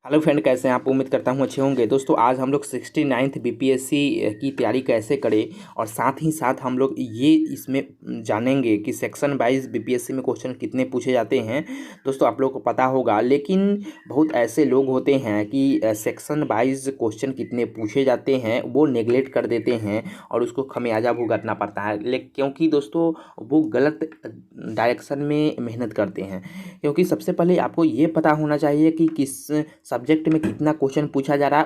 Hello friend, कैसे हैं आप? उम्मीद करता हूँ अच्छे होंगे। दोस्तों, आज हम लोग 69th बीपीएससी की तैयारी कैसे करें और साथ ही साथ हम लोग ये इसमें जानेंगे कि सेक्शन वाइज बीपीएससी में क्वेश्चन कितने पूछे जाते हैं। दोस्तों, आप लोग को पता होगा, लेकिन बहुत ऐसे लोग होते हैं कि सेक्शन वाइज क्वेश्चन कितने पूछे जाते हैं वो नेगलेक्ट कर देते हैं और उसको खमियाजा भुगतना पड़ता है। लेकिन क्योंकि दोस्तों वो गलत डायरेक्शन में मेहनत करते हैं। क्योंकि सबसे पहले आपको ये पता होना चाहिए कि किस सब्जेक्ट में कितना क्वेश्चन पूछा जा रहा है,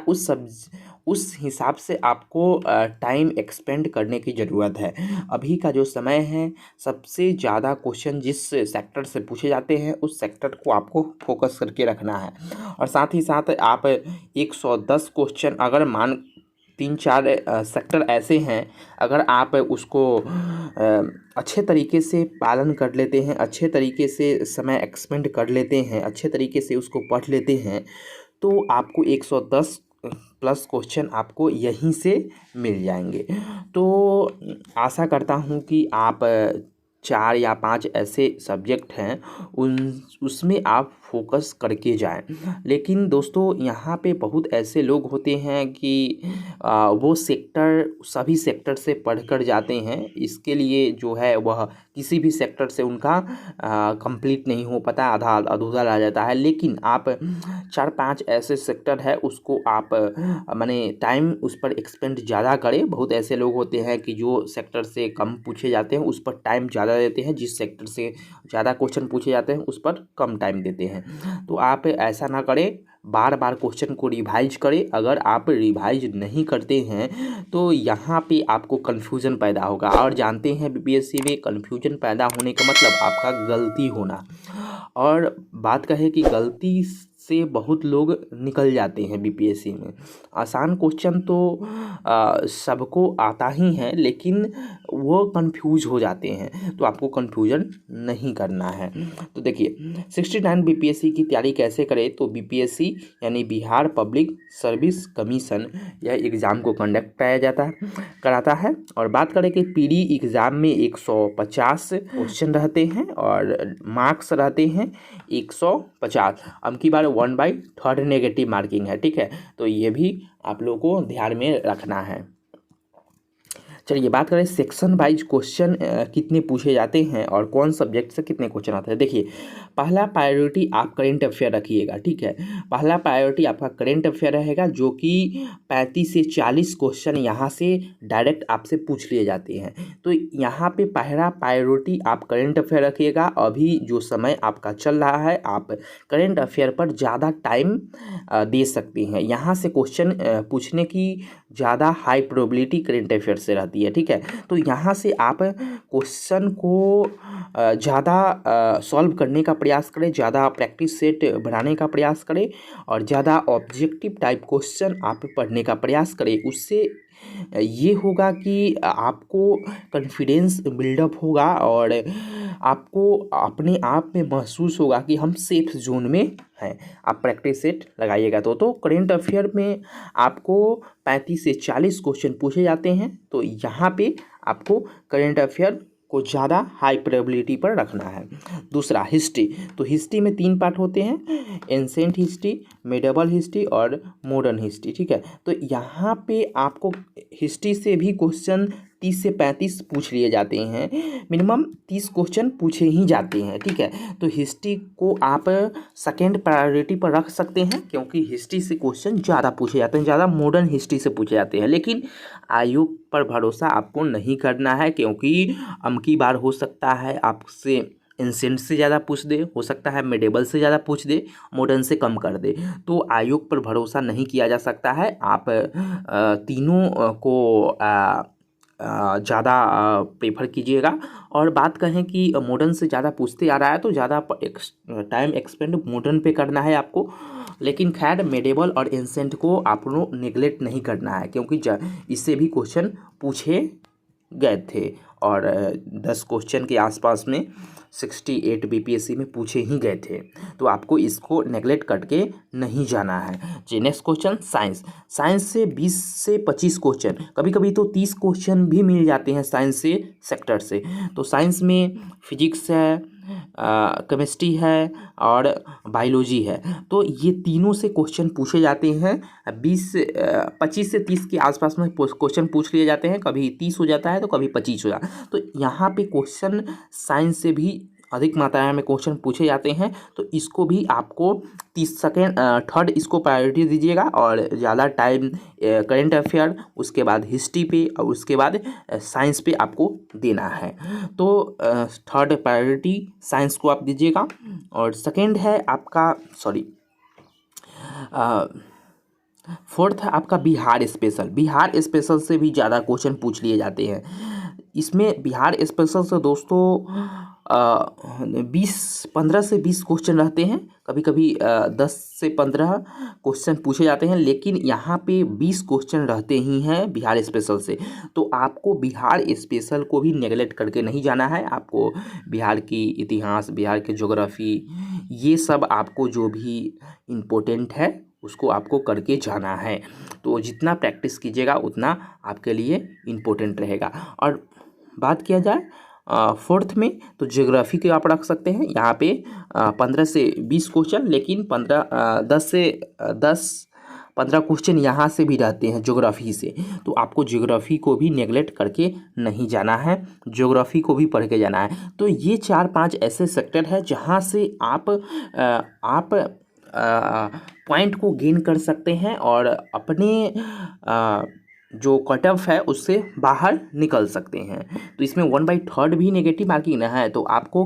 उस हिसाब से आपको टाइम एक्सपेंड करने की ज़रूरत है। अभी का जो समय है, सबसे ज़्यादा क्वेश्चन जिस सेक्टर से पूछे जाते हैं उस सेक्टर को आपको फोकस करके रखना है। और साथ ही साथ आप 110 क्वेश्चन अगर मान 3-4 सेक्टर ऐसे हैं, अगर आप उसको अच्छे तरीके से पालन कर लेते हैं, अच्छे तरीके से समय एक्सपेंड कर लेते हैं, अच्छे तरीके से उसको पढ़ लेते हैं, तो आपको 110 प्लस क्वेश्चन आपको यहीं से मिल जाएंगे। तो आशा करता हूँ कि आप 4 या 5 ऐसे सब्जेक्ट हैं उन उसमें आप फोकस करके जाएं। लेकिन दोस्तों, यहाँ पे बहुत ऐसे लोग होते हैं कि वो सभी सेक्टर से पढ़कर जाते हैं। इसके लिए जो है वह किसी भी सेक्टर से उनका कंप्लीट नहीं हो पाता, आधा अधूरा रह जाता है। लेकिन आप 4-5 ऐसे सेक्टर है उसको आप माने टाइम उस पर एक्सपेंड ज़्यादा करें। बहुत ऐसे लोग होते हैं कि जो सेक्टर से कम पूछे जाते हैं उस पर टाइम ज़्यादा देते हैं, जिस सेक्टर से ज़्यादा क्वेश्चन पूछे जाते हैं उस पर कम टाइम देते हैं। तो आप ऐसा ना करें, बार बार क्वेश्चन को रिवाइज करें। अगर आप रिवाइज नहीं करते हैं तो यहाँ पे आपको कन्फ्यूज़न पैदा होगा, और जानते हैं बीपीएससी में कन्फ्यूजन पैदा होने का मतलब आपका गलती होना। और बात कहें कि गलती से बहुत लोग निकल जाते हैं बीपीएससी में। आसान क्वेश्चन तो सबको आता ही है, लेकिन वो कंफ्यूज हो जाते हैं, तो आपको कंफ्यूजन नहीं करना है। तो देखिए, 69 बीपीएससी की तैयारी कैसे करें। तो बीपीएससी यानी बिहार पब्लिक सर्विस कमीशन, यह एग्ज़ाम को कंडक्ट कराता है। और बात करें कि पीडी एग्ज़ाम में 150 क्वेश्चन रहते हैं और मार्क्स रहते हैं 150। अब की बार 1/3 नेगेटिव मार्किंग है, ठीक है। तो ये भी आप लोगों को ध्यान में रखना है। चलिए बात करें सेक्शन वाइज क्वेश्चन कितने पूछे जाते हैं और कौन सब्जेक्ट से कितने क्वेश्चन आते हैं। देखिए, पहला प्रायोरिटी आप करेंट अफेयर रखिएगा, ठीक है। पहला प्रायोरिटी आपका करेंट अफेयर रहेगा, जो कि 35 से 40 क्वेश्चन यहाँ से डायरेक्ट आपसे पूछ लिए जाते हैं। तो यहाँ पे पहला प्रायोरिटी आप करेंट अफेयर रखिएगा। अभी जो समय आपका चल रहा है, आप करेंट अफेयर पर ज़्यादा टाइम दे सकते हैं। यहाँ से क्वेश्चन पूछने की ज़्यादा हाई प्रोबेबिलिटी करेंट अफेयर से रहती है, ठीक है। तो यहाँ से आप क्वेश्चन को ज़्यादा सॉल्व करने का प्रयास करें, ज़्यादा प्रैक्टिस सेट बनाने का प्रयास करें और ज़्यादा ऑब्जेक्टिव टाइप क्वेश्चन आप पढ़ने का प्रयास करें। उससे ये होगा कि आपको कॉन्फिडेंस बिल्डअप होगा और आपको अपने आप में महसूस होगा कि हम सेफ जोन में हैं। आप प्रैक्टिस सेट लगाइएगा। तो करेंट अफेयर में आपको 35 से 40 क्वेश्चन पूछे जाते हैं। तो यहाँ पे आपको करेंट अफेयर को ज़्यादा हाई प्रोबेबिलिटी पर रखना है। दूसरा, हिस्ट्री। तो हिस्ट्री में 3 पार्ट होते हैं, एंसेंट हिस्ट्री, मेडिवल हिस्ट्री और मॉडर्न हिस्ट्री, ठीक है। तो यहाँ पे आपको हिस्ट्री से भी क्वेश्चन 30 से 35 पूछ लिए जाते हैं, मिनिमम 30 क्वेश्चन पूछे ही जाते हैं, ठीक है। तो हिस्ट्री को आप सेकेंड प्रायोरिटी पर रख सकते हैं, क्योंकि हिस्ट्री से क्वेश्चन ज़्यादा पूछे जाते हैं, ज़्यादा मॉडर्न हिस्ट्री से पूछे जाते हैं। लेकिन आयोग पर भरोसा आपको नहीं करना है, क्योंकि अबकी बार हो सकता है आपसे एंसेंट से ज़्यादा पूछ दे, हो सकता है मेडिवल से ज़्यादा पूछ दे, मॉडर्न से कम कर दे। तो आयोग पर भरोसा नहीं किया जा सकता है। आप तीनों को ज़्यादा प्रेफर कीजिएगा। और बात कहें कि मॉडर्न से ज़्यादा पूछते आ रहा है तो ज़्यादा टाइम एक्सपेंड मॉडर्न पे करना है आपको। लेकिन खैर, मेडिवल और एंसेंट को आप लोग नेगलेक्ट नहीं करना है, क्योंकि इससे भी क्वेश्चन पूछे गए थे और 10 क्वेश्चन के आसपास में 68 बीपीएससी में पूछे ही गए थे। तो आपको इसको नेगलेक्ट करके नहीं जाना है। जी, नेक्स्ट क्वेश्चन, साइंस। साइंस से 20 से 25 क्वेश्चन, कभी कभी तो 30 क्वेश्चन भी मिल जाते हैं साइंस से सेक्टर से। तो साइंस में फिजिक्स है, केमिस्ट्री है और बायोलॉजी है। तो ये तीनों से क्वेश्चन पूछे जाते हैं। 25 से 30 के आसपास में क्वेश्चन पूछ लिए जाते हैं, कभी 30 हो जाता है तो कभी 25 हो जाता है। तो यहाँ पे क्वेश्चन साइंस से भी अधिक मात्रा में क्वेश्चन पूछे जाते हैं। तो इसको भी आपको 3rd इसको प्रायोरिटी दीजिएगा और ज़्यादा टाइम करेंट अफेयर, उसके बाद हिस्ट्री पे और उसके बाद साइंस पे आपको देना है। तो 3rd प्रायोरिटी साइंस को आप दीजिएगा। और सेकेंड है आपका 4th है आपका बिहार स्पेशल। बिहार स्पेशल से भी ज़्यादा क्वेश्चन पूछ लिए जाते हैं। इसमें बिहार स्पेशल से दोस्तों 15 से 20 क्वेश्चन रहते हैं, कभी कभी 10 से 15 क्वेश्चन पूछे जाते हैं, लेकिन यहाँ पे 20 क्वेश्चन रहते ही हैं बिहार स्पेशल से। तो आपको बिहार स्पेशल को भी नेगलेक्ट करके नहीं जाना है। आपको बिहार की इतिहास, बिहार की ज्योग्राफी, ये सब आपको जो भी इम्पोर्टेंट है उसको आपको करके जाना है। तो जितना प्रैक्टिस कीजिएगा उतना आपके लिए इम्पोर्टेंट रहेगा। और बात किया जाए 4th में, तो ज्योग्राफी के आप रख सकते हैं यहाँ पे 15 से 20 क्वेश्चन, लेकिन 10-15 क्वेश्चन यहाँ से भी रहते हैं ज्योग्राफी से। तो आपको ज्योग्राफी को भी नेगलेक्ट करके नहीं जाना है, ज्योग्राफी को भी पढ़ के जाना है। तो ये 4-5 ऐसे सेक्टर है जहाँ से आप पॉइंट को गेन कर सकते हैं और अपने जो कट ऑफ है उससे बाहर निकल सकते हैं। तो इसमें 1/3 भी नेगेटिव मार्किंग है। तो आपको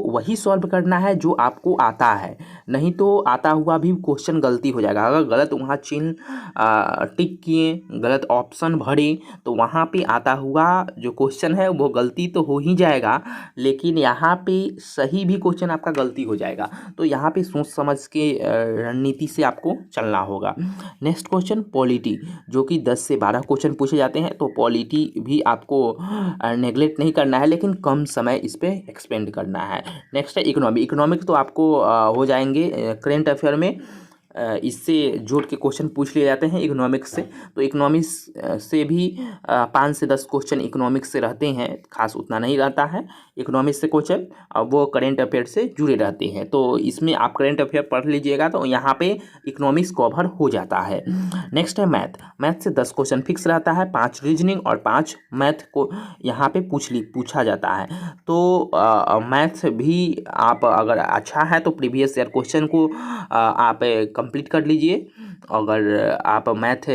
वही सॉल्व करना है जो आपको आता है, नहीं तो आता हुआ भी क्वेश्चन गलती हो जाएगा। अगर गलत वहाँ चिन्ह टिक किए, गलत ऑप्शन भरे, तो वहाँ पे आता हुआ जो क्वेश्चन है वो गलती तो हो ही जाएगा, लेकिन यहाँ पे सही भी क्वेश्चन आपका गलती हो जाएगा। तो यहाँ पे सोच समझ के रणनीति से आपको चलना होगा। नेक्स्ट क्वेश्चन पॉलिटी, जो कि 10 से 12 क्वेश्चन पूछे जाते हैं। तो पॉलिटी भी आपको नेगलेक्ट नहीं करना है, लेकिन कम समय इस पर एक्सपेंड करना है। नेक्स्ट है इकोनॉमिक तो आपको हो जाएंगे करेंट अफेयर में, इससे जोड़ के क्वेश्चन पूछ लिए जाते हैं इकोनॉमिक्स से। तो इकोनॉमिक्स से भी 5 से 10 क्वेश्चन इकोनॉमिक्स से रहते हैं, खास उतना नहीं रहता है इकोनॉमिक्स से क्वेश्चन, और वो करेंट अफेयर से जुड़े रहते हैं। तो इसमें आप करेंट अफेयर पढ़ लीजिएगा तो यहाँ पे इकोनॉमिक्स कवर हो जाता है। नेक्स्ट है मैथ से 10 क्वेश्चन फिक्स रहता है, 5 रीजनिंग और 5 मैथ को यहाँ पे पूछा जाता है। तो मैथ भी आप अगर अच्छा है तो प्रीवियस ईयर क्वेश्चन को आप कंप्लीट कर लीजिए। अगर आप मैथ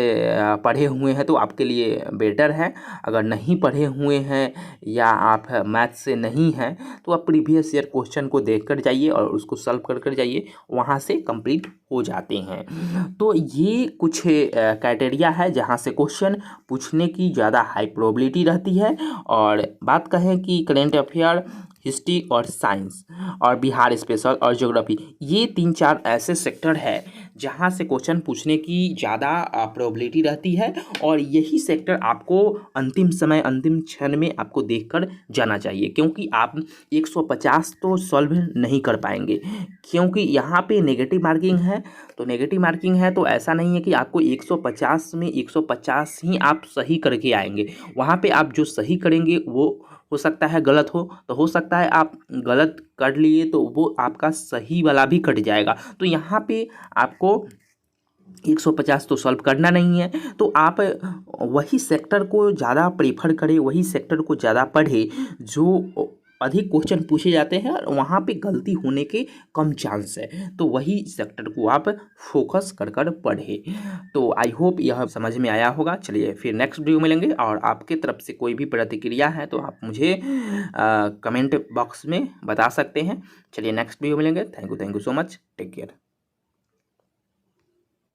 पढ़े हुए हैं तो आपके लिए बेटर है। अगर नहीं पढ़े हुए हैं या आप मैथ से नहीं हैं तो आप प्रीवियस ईयर क्वेश्चन को देख कर जाइए और उसको सॉल्व कर जाइए, वहाँ से कंप्लीट हो जाते हैं। तो ये कुछ क्राइटेरिया है जहाँ से क्वेश्चन पूछने की ज़्यादा हाई प्रोबेबिलिटी रहती है। और बात कहें कि करेंट अफेयर, हिस्ट्री और साइंस और बिहार स्पेशल और ज्योग्राफी, ये 3-4 ऐसे सेक्टर है जहाँ से क्वेश्चन पूछने की ज़्यादा प्रोबेबिलिटी रहती है। और यही सेक्टर आपको अंतिम समय, अंतिम क्षण में आपको देखकर जाना चाहिए, क्योंकि आप 150 तो सॉल्व नहीं कर पाएंगे, क्योंकि यहाँ पे नेगेटिव मार्किंग है। तो नेगेटिव मार्किंग है तो ऐसा नहीं है कि आपको 150 में 150 ही आप सही करके आएंगे। वहाँ पे आप जो सही करेंगे वो हो सकता है गलत हो, तो हो सकता है आप गलत कर लिए तो वो आपका सही वाला भी कट जाएगा। तो यहाँ पे आपको 150 तो सॉल्व करना नहीं है। तो आप वही सेक्टर को ज़्यादा प्रेफर करें, वही सेक्टर को ज़्यादा पढ़े जो अधिक क्वेश्चन पूछे जाते हैं और वहाँ पे गलती होने के कम चांस है। तो वही सेक्टर को आप फोकस कर पढ़े। तो आई होप यह समझ में आया होगा। चलिए फिर नेक्स्ट वीडियो मिलेंगे, और आपके तरफ से कोई भी प्रतिक्रिया है तो आप मुझे कमेंट बॉक्स में बता सकते हैं। चलिए नेक्स्ट वीडियो मिलेंगे। Thank you so much, take care.